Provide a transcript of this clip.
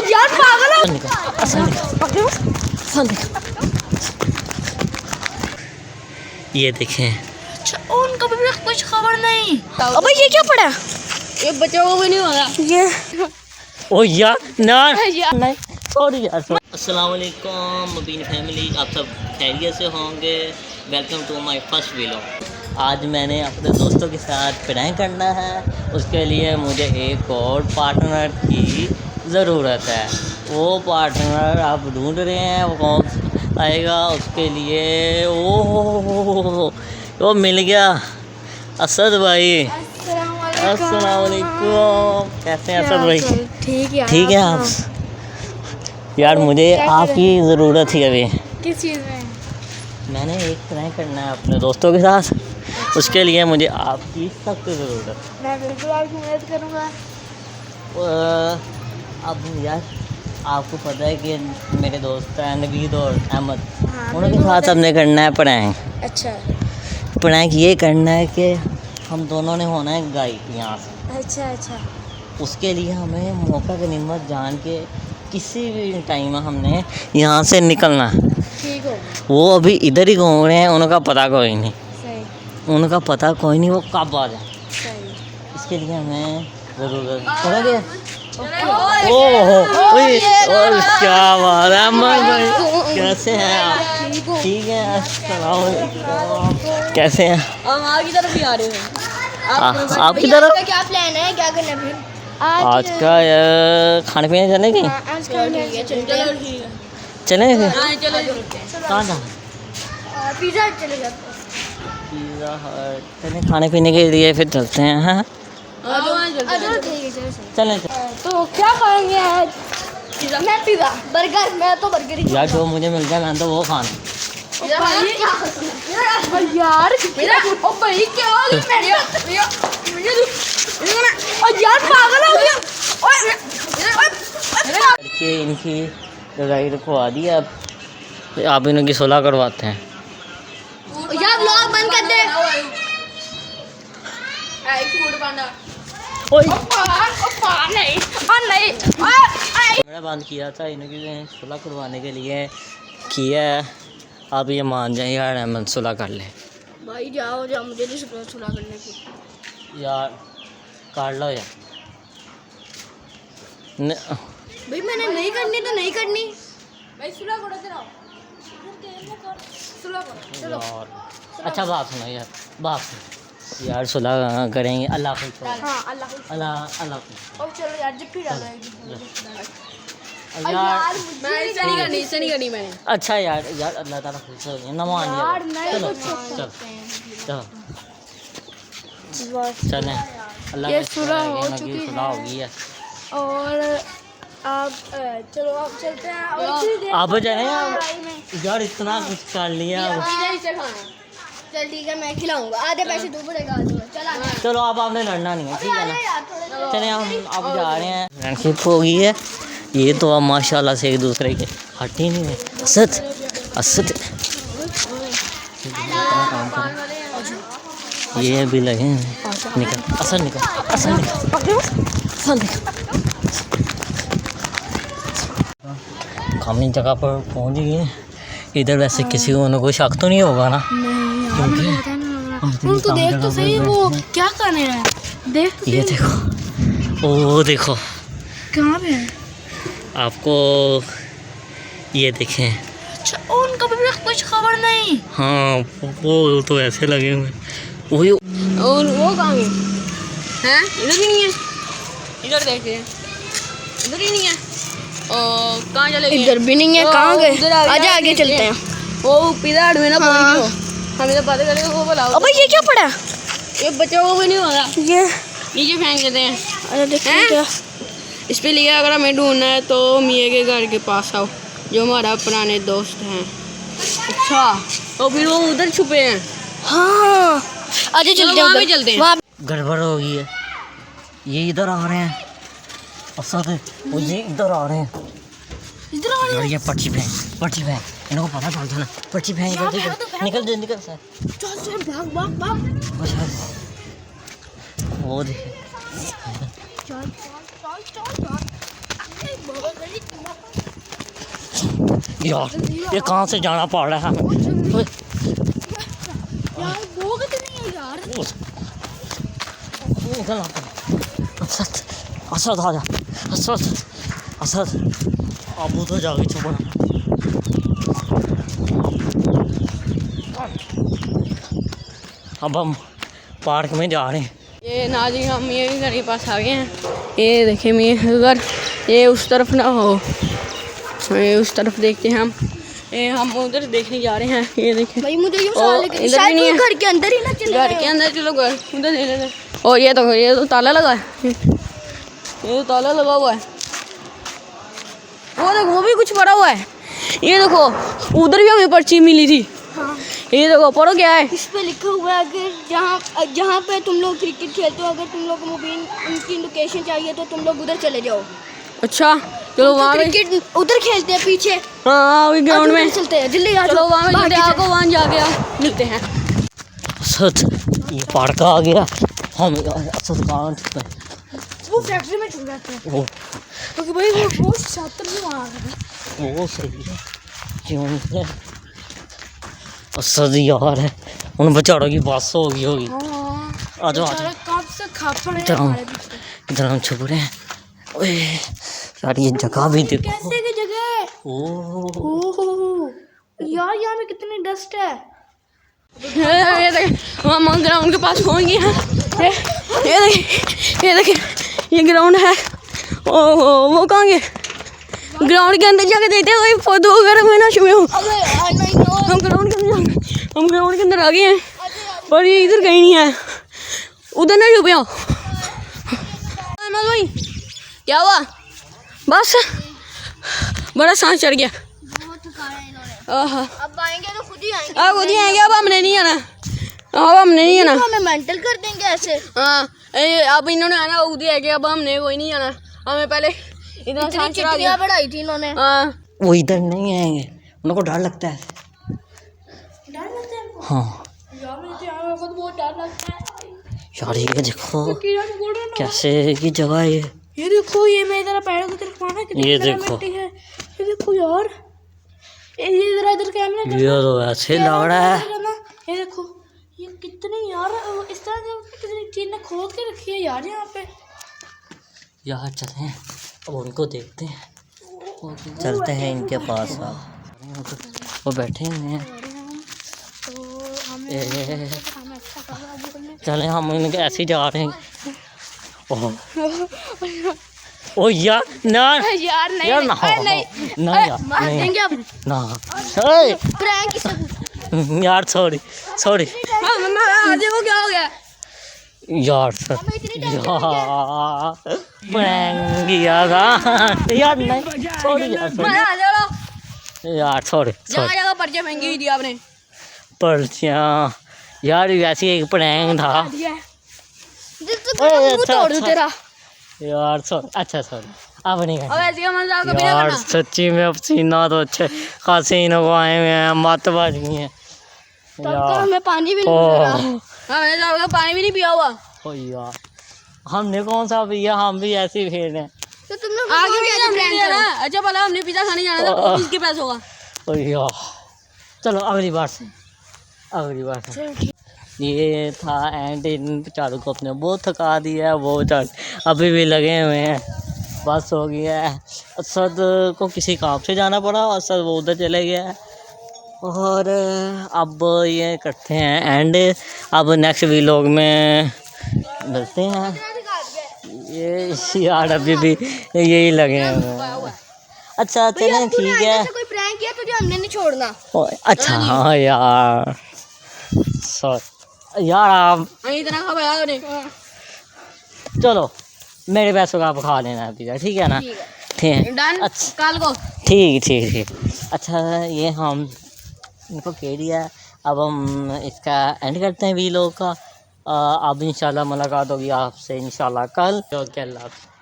यार पागल हो। ये देखें। अच्छा उनका भी कुछ खबर नहीं। अबे ये क्या पड़ा? ये बच्चों को भी नहीं होगा ये। ओ यार ना नहीं सॉरी यार। अस्सलाम वालेकुम मुबीन फैमिली, आप सब खैरियत से होंगे। Welcome to my first vlog. आज मैंने अपने दोस्तों के साथ प्रैंक करना है, उसके लिए मुझे एक और पार्टनर की ज़रूरत है। वो पार्टनर आप ढूंढ रहे हैं, वो कौन आएगा उसके लिए। वो मिल गया, असद भाई। अस्सलाम वालेकुम, कैसे हैं असद भाई? ठीक है आप? यार मुझे आपकी ज़रूरत थी अभी। किस चीज़ में? मैंने एक प्रैंक करना है अपने दोस्तों के साथ, उसके लिए मुझे आपकी सख्त ज़रूरत। मैं बिल्कुल आपकी मदद करूँगा। अब यार आपको पता है कि मेरे दोस्त हैं नवीद और अहमद, हाँ, उनके साथ हमने करना है प्रैंक। अच्छा प्रैंक ये करना है कि हम दोनों ने होना है गायब यहाँ से। अच्छा उसके लिए हमें मौका गनीमत जान के किसी भी टाइम हमने यहाँ से निकलना है। ठीक हो। वो अभी इधर ही घूम रहे हैं, उनका पता कोई नहीं। सही उनका पता कोई नहीं वो कब आ जाए, सही। इसके लिए हमें ज़रूरत पता क्या। ओह क्या बात है अमन भाई, कैसे हैं आप? ठीक है, अस्सलाम वालेकुम, कैसे हैं? हम आगे तरफ ही आ रहे हैं। आपकी तरफ क्या प्लान है, क्या करना है फिर? आज का खाने पीने चलेंगे? आज का चलो ठीक है। चलेंगे हाँ चलो कहाँ जाना? पिज़्ज़ा चले जाते पिज़्ज़ा हट चलें खाने पीने के लिए, फिर चलते हैं। हाँ हैं। चलो ठीक है चलें। तो क्या खाएंगे आज? पिज़्ज़ा। मैं पिज़्ज़ा। बर्गर। मैं तो बर्गर ही यार जो मुझे मिल जाए मैं तो वो खाना। यार ओ भाई क्या हो गया? यार पागल हो गया। लड़के इनकी लड़ाई रखवा दी, अब आप इनकी सुलह करवाते हैं। यार व्लॉग बंद कर दे। मैंने बंद किया था, इनकी सुलह करवाने के लिए किया है। आप ये मान जाए यार, अहमद सुलह कर ले। भाई जाओ जाओ, मुझे नहीं सुलह करने की। यार काट लो यार। भाई मैंने नहीं करनी तो नहीं करनी भाई। सुलह करो तेरा, सुलह करो चलो यार अच्छा बात सुनो यार, बात सुनो यार, सुलह करेंगे। अल्लाह हाफ़िज़। हाँ अल्लाह अल्लाह अल्लाह हाफ़िज़। अब चलो यार, जब भी डालो यार मैं इसे नहीं करनी मैंने। अच्छा यार अल्लाह ताला खुश हो गया ना, मान लिया। चलो चलें। अल्लाह ये का सुलह शुक्र है हो कि इनकी चुकी सुलह हो गई है। और आप चलो आप चलते हैं। और इतनी देर आप जाए लड़ाई में। यार, इतना कुछ कर लिया। चल ठीक है, मैं खिलाऊंगा। आधे पैसे तू पड़ेगा, आधे चल आना। चलो अब आपने लड़ना नहीं है, ठीक है ना? यार थोड़े चले हम अब जा रहे हैं। फ्रेंडशिप हो गई है ये तो, अब माशाल्लाह से एक दूसरे के हट ही नहीं है। असद काम करें, ये भी लगे हैं। निकल असद निकल। कामी जगह पर पहुंच गए। इधर वैसे किसी को ना कोई शक तो नहीं होगा ना? उनको देख तो सही, वो क्या करने रहे हैं? देख तो ये देखो, ओ देखो, कहाँ पे है? आपको ये देखें। अच्छा उनका भी कुछ खबर नहीं। हाँ वो तो ऐसे लगे हुए। वही और वो कहाँ है? हैं इधर भी नहीं है। इधर देखिए, इधर ही नहीं है। कहाँ चले गए? इधर भी नहीं है, कहाँ गए? आजा आगे चलते हैं। वो पिज़्ज़ा हट में ना कोई नहीं हो, हमें तो पता चलेगा वो बुलाओ। अबे ये क्या पड़ा? ये बच्चों को भी नहीं होगा, ये नीचे फेंक देते हैं। अरे देखिए क्या इस पे लिखा, अगर हमें ढूंढना है तो मियाँ के घर के पास आओ, जो हमारा पुराने दोस्त हैं। अच्छा तो फिर वो उधर छुपे हैं। हाँ आजा चलते हैं, उधर चलते हैं। गड़बड़ हो गई है, ये इधर आ रहे हैं। असद वो ये इधर आ रहे हैं। इधर आ यार ये पर्ची फेंक इनको पता चल जाना। पर्ची फेंक निकल सर। चल भाग भाग भाग। वो देखे यार ये कहाँ से जाना पड़ रहा है हमें? यार वो कितनी है यार। असद असद आ जा असद असद अब उधर जाके छुपना। अब हम पार्क में जा रहे हैं। ये नाजी हम ये घर के पास आ गए हैं। ये देखे मैं घर, ये उस तरफ ना हो, ये उस तरफ देखते हैं हम। ये हम उधर देखने जा रहे हैं। ये देखें भाई मुझे यूं इधर भी नहीं है, घर के अंदर ही ना चले घर के अंदर चलो घर उधर ले ले। और ये तो ताला लगा है, ये तो ताला लगा हुआ है। वो देखो वो भी कुछ पड़ा हुआ है। ये देखो उधर भी हमें पर्ची मिली थी। हाँ। ये देखो पढ़ो क्या है इस पे लिखा हुआ है अगर जहाँ पे तुम लोग क्रिकेट खेलते हो, अगर तुम लोग को मोबाइल उनकी लोकेशन चाहिए तो तुम लोग उधर चले जाओ। अच्छा चलो तो वहाँ क्रिकेट उधर खेलते हैं पीछे। हाँ वही ग्राउंड में चलते हैं, जल्दी आ चलो जाओ। वहाँ में आपको वहाँ जाके आप मिलते हैं। असद ये पार्क आ गया। हम असद कहाँ छुपे? वो फैक्ट्री में छुप जाते हैं वो क्योंकि भाई वो छात्र भी वहाँ आ गए। वो सही है क्यों है? असद यार है उन बेचारों की बस हो गई होगी। आ जाओ कब से खा पड़े इधर हम इधर हम छुप रहे हैं। ओए यार ये जगह भी देखो। कैसे की जगह। ओह यार यहाँ में कितनी डस्ट है। ये देखें हम ग्राउंड के पास पहुँच गए हैं। ये देखिए ये ग्राउंड है। ओह वो कहाँ गए? ग्राउंड के अंदर जाके देखते हैं कोई फोटो वगैरह में ना छुपे हो। हम ग्राउंड के अंदर आ गए हैं पर ये इधर कहीं नहीं है, उधर ना छुपे हो। अहमद भाई क्या हुआ? बस बड़ा सांस चढ़ गया। बहुत थकाया इन्होंने। आहा अब आएंगे तो खुद ही आएंगे। अब खुद ही आएंगे, अब हमने नहीं आना, अब हमने नहीं आना। हमें मेंटल कर देंगे ऐसे। हाँ अब इन्होंने आना खुद ही आएंगे, अब हमने कोई नहीं आना। हमें पहले इतना इतनी सांस चढ़ा चिट्ठियाँ दिया। बढ़ाई थी इन्होंने। हाँ वो इधर नहीं आएंगे, उनको डर लगता है। डर लगता है हाँ यार, मुझे तो यहाँ खुद बहुत डर लगता है। यार ये देखो कैसे की जगह है ये देखो, ये मैं इधर पैरों की तरफ माना कितनी ये तरह देखो। मिट्टी है। ये देखो यार, ये इधर कैमरा ये तो ऐसे लग रहा है। ना। ये देखो ये कितनी यार इस तरह से कितनी चीज ने खोद के रखी है यार यहाँ पे। यार चलते हैं अब उनको देखते हैं, चलते हैं इनके पास। वो बैठे हुए हैं। चले हम इनके ऐसे ही जा रहे हैं। ओ यार ना यार नहीं यार ना ना यार मार नहीं देंगे अब। ना ओए, प्रैंक किसे यार सॉरी सॉरी देखो क्या हो गया। यार सर यार प्रैंक किया था यार, नहीं सॉरी यार सॉरी यार सॉरी जगह जगह पर्चे महंगी हुई थी आपने। पर्चियाँ यार वैसे एक प्रैंक था तोड़ दूं तेरा। यार सॉरी। अच्छा सॉरी अब नहीं अब करना ऐसी का मजाक कभी ना यार, करना। सच्ची में पसीना तो अच्छे खासे इन को आए हुए हैं, मत बज गई हैं तब यार। हमें पानी भी नहीं ओह, मिल रहा। हमने तो पानी भी नहीं पिया हुआ। ओ यार हमने कौन सा पिया, हम भी ऐसे ही फेर हैं। तो तुम लोग आगे भी कैसे हमने प्रैंक नहीं करो? जाना। अच्छा भला हमने पिज्जा खाने जाना था, वो किसके पैसे होगा? ओ यार चलो अगली बार से, अगली बार से। ये था एंड इन बेचारों को अपने बहुत थका दिया है, वो बेचारे अभी भी लगे हुए हैं। बस हो गया है। असद को किसी काम से जाना पड़ा, असद वो उधर चले गया है। और अब ये करते हैं एंड, अब नेक्स्ट वीलॉग में मिलते हैं। ये यार अभी भी यही लगे हैं। अच्छा चलें ठीक है। ऐसा कोई प्रैंक किया तुझे हमने नहीं छोड़ना। अच्छा हाँ यार सॉरी यार आप इतना खा पाया आपने। चलो मेरे पैसों का आप खा लेना पिज़्ज़ा, ठीक है ना? ठीक है डन। अच्छा कल को ठीक ठीक ठीक। अच्छा ये हम इनको कह दिया, अब हम इसका एंड करते हैं वीलॉग का। अब इंशाल्लाह मुलाकात होगी आपसे इंशाल्लाह कल। ओके अल्लाह हाफ़िज़।